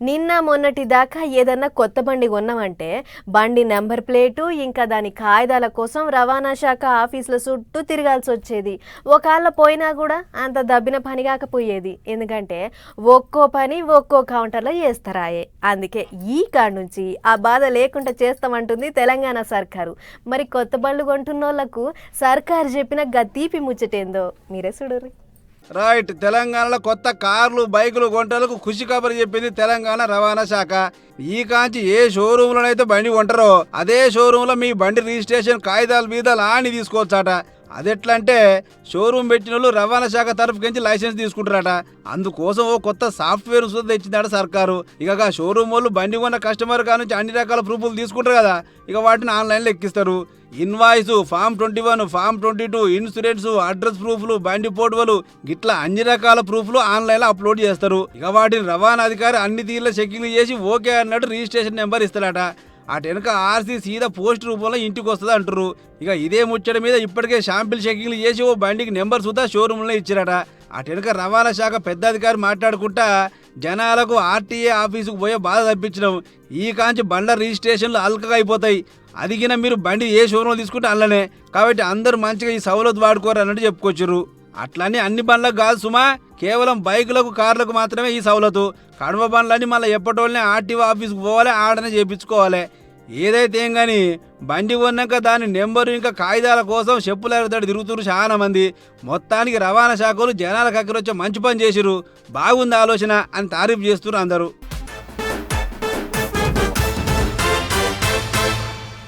నిన్న మొన్నటి దాకా ఏదన్నా కొత్త బండి కొన్నామంటే బండి నెంబర్ ప్లేటు ఇంకా దాని కాయిదాల కోసం రవాణా శాఖ ఆఫీసుల చుట్టూ తిరగాల్సి వచ్చేది. ఒకవేళ పోయినా కూడా అంత దబ్బిన పని కాకపోయేది. ఎందుకంటే ఒక్కో పని ఒక్కో కౌంటర్లో చేస్తారాయే. అందుకే ఈ కాడ నుంచి ఆ బాధ లేకుండా చేస్తామంటుంది తెలంగాణ సర్కారు. మరి కొత్త బండ్లు కొంటున్నోళ్లకు సర్కారు చెప్పిన గతీపి ముచ్చటేందో మీరే చూడుర్రి. రైట్. తెలంగాణలో కొత్త కార్లు బైకులు కొంటలకు ఖుషి కబురు చెప్పింది తెలంగాణ రవాణా శాఖ. ఈ కాంచి ఏ షోరూంలోనైతే బండి కొంటారో అదే షోరూంలో మీ బండి రిజిస్ట్రేషన్ కాగితాలు మీద లాని తీసుకోవచ్చట. అదెట్లంటే షోరూమ్ పెట్టిన వాళ్ళు రవాణా శాఖ తరఫుకించి లైసెన్స్ తీసుకుంటారట. అందుకోసం ఓ కొత్త సాఫ్ట్వేర్ సుద్ధ తెచ్చిందట సర్కారు. ఇక షోరూమ్ వాళ్ళు బండి కొన్న కస్టమర్ కానుంచి అన్ని రకాల ప్రూఫ్లు తీసుకుంటారు కదా, ఇక వాటిని ఆన్లైన్లో ఎక్కిస్తారు. Invoice, form 21, form 22, insurance, address ప్రూఫ్లు, బండి ఫోటోలు గిట్లా అన్ని రకాల ప్రూఫ్లు ఆన్లైన్లో అప్లోడ్ చేస్తారు. ఇక వాటిని రవాణా అధికారి అన్ని తీర్ల చెక్కింగ్ చేసి ఓకే అన్నట్టు రిజిస్ట్రేషన్ నెంబర్ ఇస్తాడట. అటు వెనక ఆర్సీ సీదా పోస్ట్ రూపంలో ఇంటికి వస్తుంది అంటారు. ఇక ఇదే ముచ్చట మీద ఇప్పటికే షాంపిల్ చెకింగ్లు చేసి ఓ బండికి నెంబర్ సుతా షోరూంలో ఇచ్చారట. అటు వెనక రవాణా శాఖ పెద్ద అధికారి మాట్లాడుకుంటా జనాలకు ఆర్టీఏ ఆఫీసుకు పోయే బాధ తప్పించడం. ఈ కాంచి బండ్ల రిజిస్ట్రేషన్లు అల్కగా అయిపోతాయి. అదిగిన మీరు బండి ఏ షోరూంలో తీసుకుంటే అల్లనే. కాబట్టి అందరూ మంచిగా ఈ సవలతు వాడుకోరు అన్నట్టు చెప్పుకొచ్చారు. అట్లనే అన్ని బండ్లకు కాదు సుమా, కేవలం బైకులకు కార్లకు మాత్రమే ఈ సవలతు. కడమ బండ్లన్నీ మళ్ళీ ఎప్పటోళ్ళనే ఆర్టీఓ ఆఫీస్కి పోవాలి, ఆడనే చేయించుకోవాలి. ఏదైతే ఏం కానీ బండి కొన్నాక దాని నెంబరు ఇంకా కాగితాల కోసం చెప్పులెరతోటి తిరుగుతున్నారు చాలా మంది. మొత్తానికి రవాణా శాఖలు జనాలకు అక్కరొచ్చే మంచి పని చేసిరు. బాగుంది ఆలోచన అని తారీఫ్ చేస్తున్నారు అందరూ.